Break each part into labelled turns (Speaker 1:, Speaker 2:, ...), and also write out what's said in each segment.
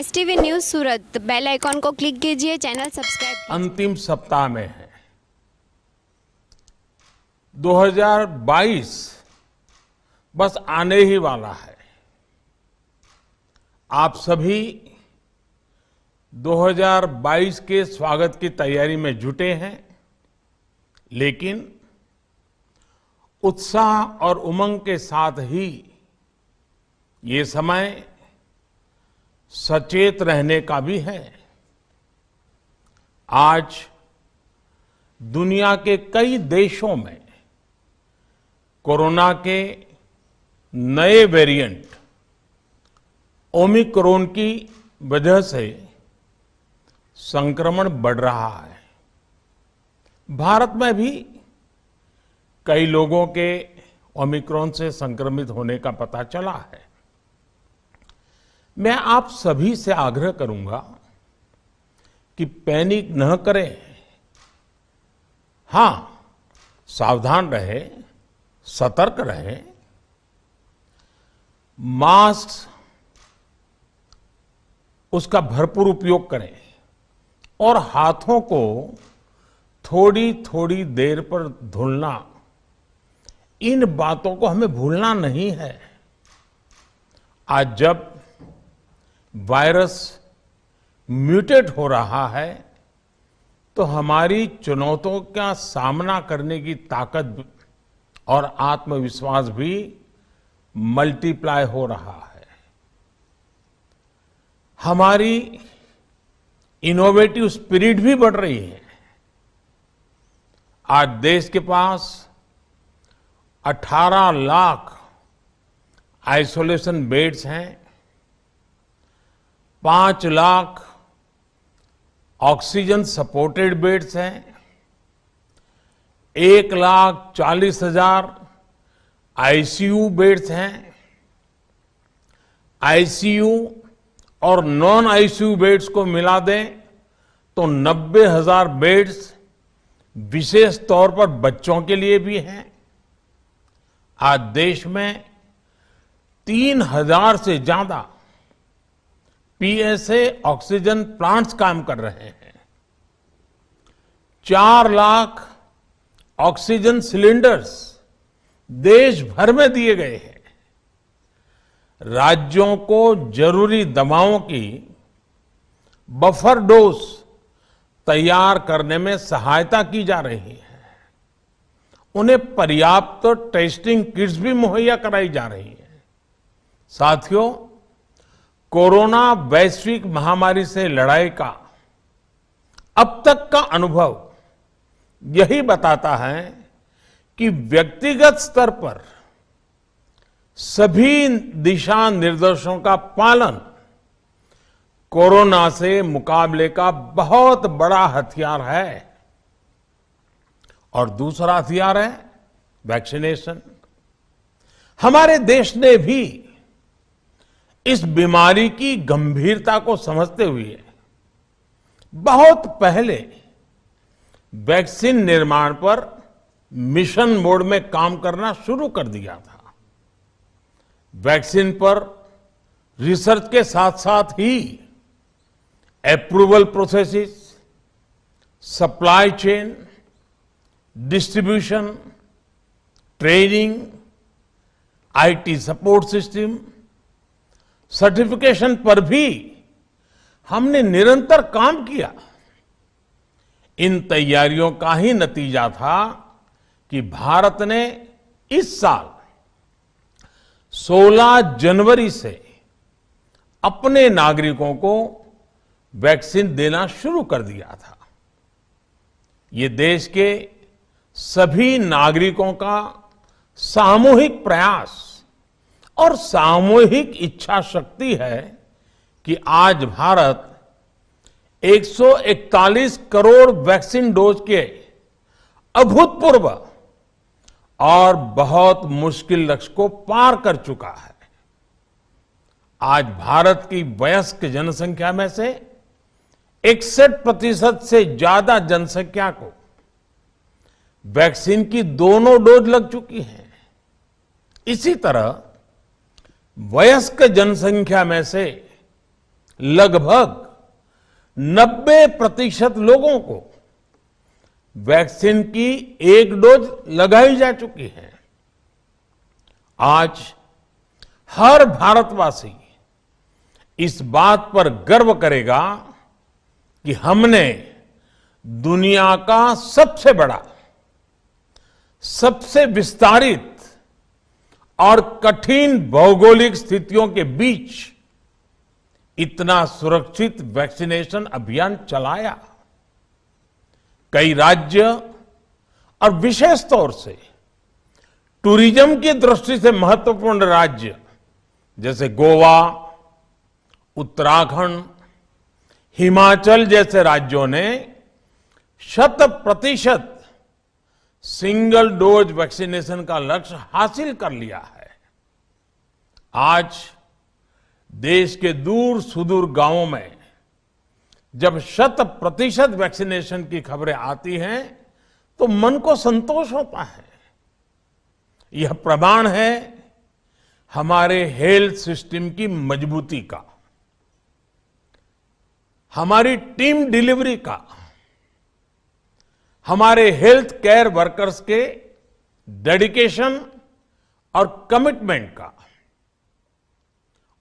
Speaker 1: STV news सूरत, bell icon को click कीजिए, channel subscribe कीजिए।
Speaker 2: अंतिम सप्ताह में है। 2022 बस आने ही वाला है। आप सभी 2022 के स्वागत की तैयारी में जुटे हैं, लेकिन उत्साह और उमंग के साथ ही ये समय सचेत रहने का भी है। आज दुनिया के कई देशों में कोरोना के नए वेरिएंट ओमिक्रॉन की वजह से संक्रमण बढ़ रहा है। भारत में भी कई लोगों के ओमिक्रॉन से संक्रमित होने का पता चला है। मैं आप सभी से आग्रह करूंगा कि पैनिक न करें। हां, सावधान रहें, सतर्क रहें, मास्क उसका भरपूर उपयोग करें और हाथों को थोड़ी थोड़ी देर पर धुलना, इन बातों को हमें भूलना नहीं है। आज जब वायरस म्यूटेट हो रहा है तो हमारी चुनौतियों का सामना करने की ताकत और आत्मविश्वास भी मल्टीप्लाई हो रहा है। हमारी इनोवेटिव स्पिरिट भी बढ़ रही है। आज देश के पास 18 लाख आइसोलेशन बेड्स हैं, 5 लाख ऑक्सीजन सपोर्टेड बेड्स हैं, 1,40,000 आईसीयू बेड्स हैं। आईसीयू और नॉन आईसीयू बेड्स को मिला दें तो 90,000 बेड्स विशेष तौर पर बच्चों के लिए भी हैं। आज देश में 3,000 से ज्यादा पीएसए ऑक्सीजन प्लांट्स काम कर रहे हैं। 4 लाख ऑक्सीजन सिलेंडर्स देश भर में दिए गए हैं। राज्यों को जरूरी दवाओं की बफर डोज तैयार करने में सहायता की जा रही है। उन्हें पर्याप्त टेस्टिंग किट्स भी मुहैया कराई जा रही है। साथियों, कोरोना वैश्विक महामारी से लड़ाई का अब तक का अनुभव यही बताता है कि व्यक्तिगत स्तर पर सभी दिशा निर्देशों का पालन कोरोना से मुकाबले का बहुत बड़ा हथियार है। और दूसरा हथियार है वैक्सीनेशन। हमारे देश ने भी इस बीमारी की गंभीरता को समझते हुए बहुत पहले वैक्सीन निर्माण पर मिशन मोड में काम करना शुरू कर दिया था। वैक्सीन पर रिसर्च के साथ साथ ही approval processes, supply chain, distribution, training, IT support system, certification पर भी हमने निरंतर काम किया। इन तैयारियों का ही नतीजा था कि भारत ने इस साल 16 जनवरी से अपने नागरिकों को वैक्सीन देना शुरू कर दिया था। ये देश के सभी नागरिकों का सामूहिक प्रयास और सामूहिक इच्छा शक्ति है कि आज भारत 141 करोड़ वैक्सीन डोज के अभूतपूर्व और बहुत मुश्किल लक्ष्य को पार कर चुका है। आज भारत की वयस्क जनसंख्या में से 61% से ज्यादा जनसंख्या को वैक्सीन की दोनों डोज लग चुकी है। इसी तरह वयस्क जनसंख्या में से लगभग 90% लोगों को वैक्सीन की एक डोज लगाई जा चुकी है। आज हर भारतवासी इस बात पर गर्व करेगा कि हमने दुनिया का सबसे बड़ा, सबसे विस्तारित और कठिन भौगोलिक स्थितियों के बीच इतना सुरक्षित वैक्सीनेशन अभियान चलाया। कई राज्य और विशेष तौर से टूरिज्म की दृष्टि से महत्वपूर्ण राज्य जैसे गोवा, उत्तराखंड, हिमाचल जैसे राज्यों ने 100% सिंगल डोज वैक्सीनेशन का लक्ष्य हासिल कर लिया है। आज देश के दूर सुदूर गांवों में जब 100% वैक्सीनेशन की खबरें आती हैं तो मन को संतोष होता है। यह प्रमाण है हमारे हेल्थ सिस्टम की मजबूती का, हमारी टीम डिलीवरी का, हमारे हेल्थ केयर वर्कर्स के डेडिकेशन और कमिटमेंट का,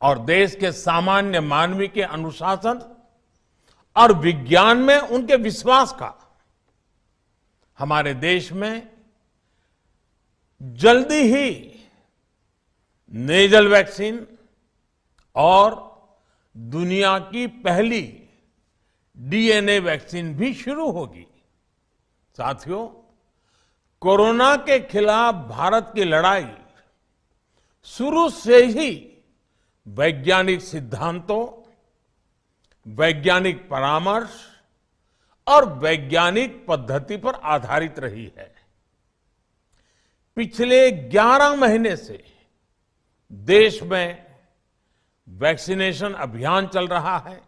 Speaker 2: और देश के सामान्य मानवी के अनुशासन और विज्ञान में उनके विश्वास का। हमारे देश में जल्दी ही नेजल वैक्सीन और दुनिया की पहली डीएनए वैक्सीन भी शुरू होगी। साथियों, कोरोना के खिलाफ भारत की लड़ाई शुरू से ही वैज्ञानिक सिद्धांतों, वैज्ञानिक परामर्श और वैज्ञानिक पद्धति पर आधारित रही है। पिछले 11 महीने से देश में वैक्सीनेशन अभियान चल रहा है।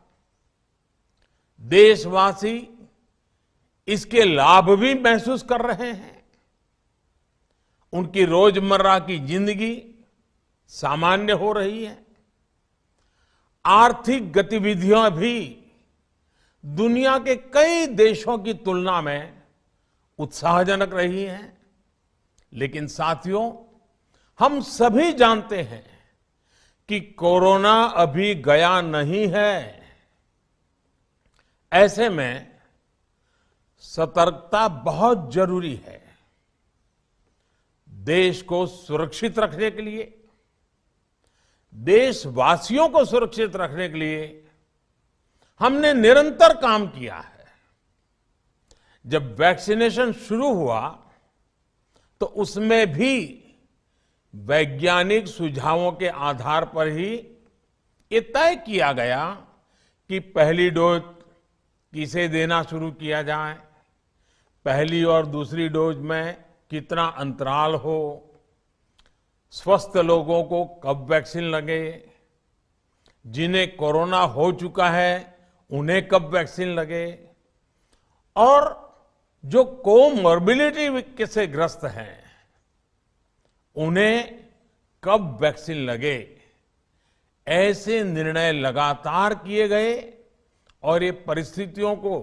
Speaker 2: देशवासी इसके लाभ भी महसूस कर रहे हैं। उनकी रोजमर्रा की जिंदगी सामान्य हो रही है। आर्थिक गतिविधियां भी दुनिया के कई देशों की तुलना में उत्साहजनक रही हैं। लेकिन साथियों, हम सभी जानते हैं कि कोरोना अभी गया नहीं है। ऐसे में सतर्कता बहुत जरूरी है। देश को सुरक्षित रखने के लिए, देशवासियों को सुरक्षित रखने के लिए हमने निरंतर काम किया है। जब वैक्सीनेशन शुरू हुआ तो उसमें भी वैज्ञानिक सुझावों के आधार पर ही ये तय किया गया कि पहली डोज किसे देना शुरू किया जाए, पहली और दूसरी डोज में कितना अंतराल हो, स्वस्थ लोगों को कब वैक्सीन लगे, जिन्हें कोरोना हो चुका है उन्हें कब वैक्सीन लगे, और जो कोमॉर्बिडिटी से ग्रस्त हैं उन्हें कब वैक्सीन लगे। ऐसे निर्णय लगातार किए गए और ये परिस्थितियों को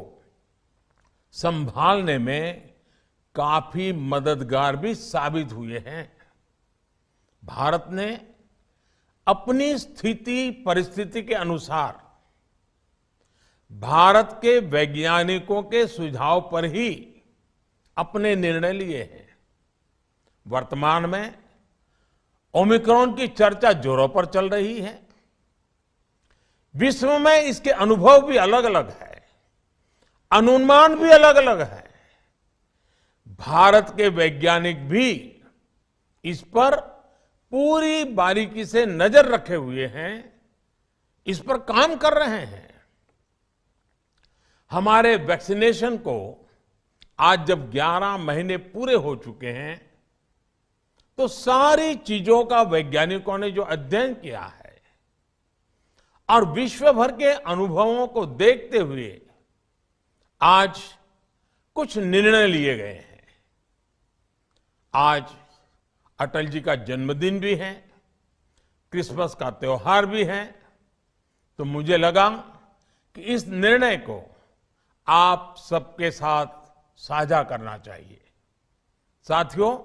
Speaker 2: संभालने में काफी मददगार भी साबित हुए हैं। भारत ने अपनी स्थिति परिस्थिति के अनुसार भारत के वैज्ञानिकों के सुझाव पर ही अपने निर्णय लिए हैं। वर्तमान में ओमिक्रॉन की चर्चा जोरों पर चल रही है। विश्व में इसके अनुभव भी अलग अलग है, अनुमान भी अलग अलग है। भारत के वैज्ञानिक भी इस पर पूरी बारीकी से नजर रखे हुए हैं, इस पर काम कर रहे हैं। हमारे वैक्सीनेशन को आज जब 11 महीने पूरे हो चुके हैं तो सारी चीजों का वैज्ञानिकों ने जो अध्ययन किया है और विश्व भर के अनुभवों को देखते हुए आज कुछ निर्णय लिए गए हैं। आज अटल जी का जन्मदिन भी है, क्रिसमस का त्योहार भी है, तो मुझे लगा कि इस निर्णय को आप सबके साथ साझा करना चाहिए। साथियों,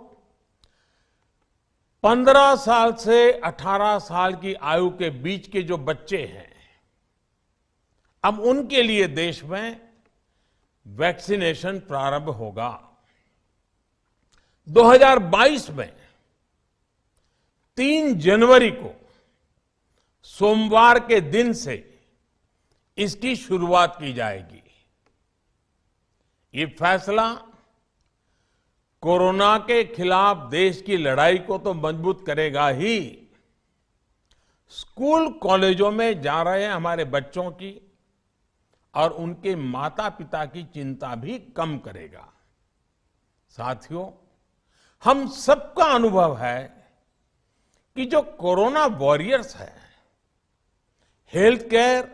Speaker 2: 15 साल से 18 साल की आयु के बीच के जो बच्चे हैं, अब उनके लिए देश में वैक्सीनेशन प्रारंभ होगा। 2022 में 3 जनवरी को सोमवार के दिन से इसकी शुरुआत की जाएगी। ये फैसला कोरोना के खिलाफ देश की लड़ाई को तो मजबूत करेगा ही, स्कूल कॉलेजों में जा रहे हमारे बच्चों की और उनके माता पिता की चिंता भी कम करेगा। साथियों, हम सबका अनुभव है कि जो कोरोना वॉरियर्स हैं, हेल्थ केयर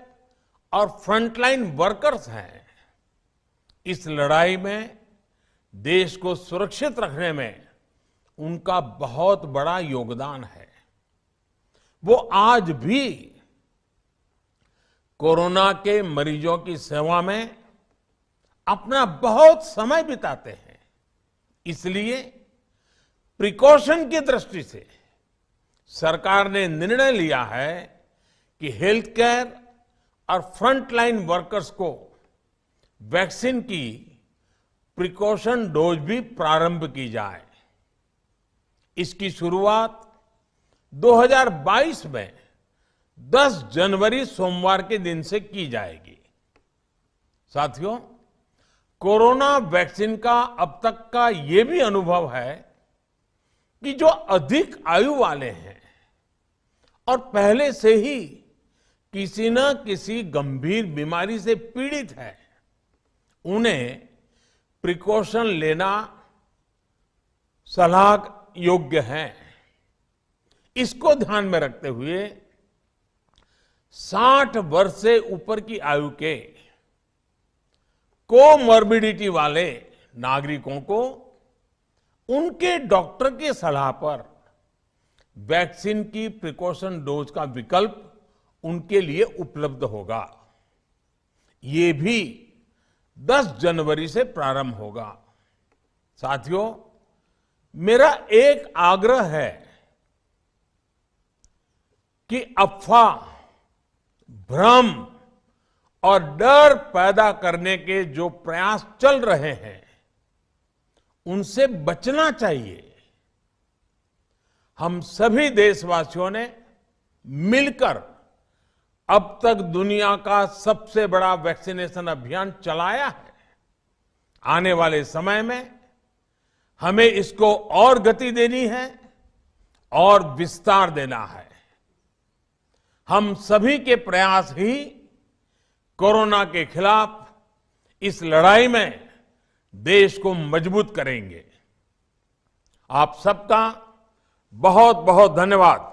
Speaker 2: और फ्रंटलाइन वर्कर्स हैं, इस लड़ाई में देश को सुरक्षित रखने में उनका बहुत बड़ा योगदान है। वो आज भी कोरोना के मरीजों की सेवा में अपना बहुत समय बिताते हैं। इसलिए प्रिकॉशन की दृष्टि से सरकार ने निर्णय लिया है कि हेल्थ केयर और फ्रंटलाइन वर्कर्स को वैक्सीन की प्रिकॉशन डोज भी प्रारंभ की जाए। इसकी शुरुआत 2022 में 10 जनवरी सोमवार के दिन से की जाएगी। साथियों, कोरोना वैक्सीन का अब तक का ये भी अनुभव है कि जो अधिक आयु वाले हैं और पहले से ही किसी न किसी गंभीर बीमारी से पीड़ित है, उन्हें प्रिकॉशन लेना सलाह योग्य है। इसको ध्यान में रखते हुए 60 वर्ष से ऊपर की आयु के कोमॉर्बिडिटी वाले नागरिकों को उनके डॉक्टर की सलाह पर वैक्सीन की प्रिकॉशन डोज का विकल्प उनके लिए उपलब्ध होगा। ये भी 10 जनवरी से प्रारंभ होगा। साथियों, मेरा एक आग्रह है कि अफवाह, भ्रम और डर पैदा करने के जो प्रयास चल रहे हैं, उनसे बचना चाहिए। हम सभी देशवासियों ने मिलकर अब तक दुनिया का सबसे बड़ा वैक्सीनेशन अभियान चलाया है। आने वाले समय में हमें इसको और गति देनी है और विस्तार देना है। हम सभी के प्रयास ही कोरोना के खिलाफ इस लड़ाई में देश को मजबूत करेंगे। आप सबका बहुत बहुत धन्यवाद।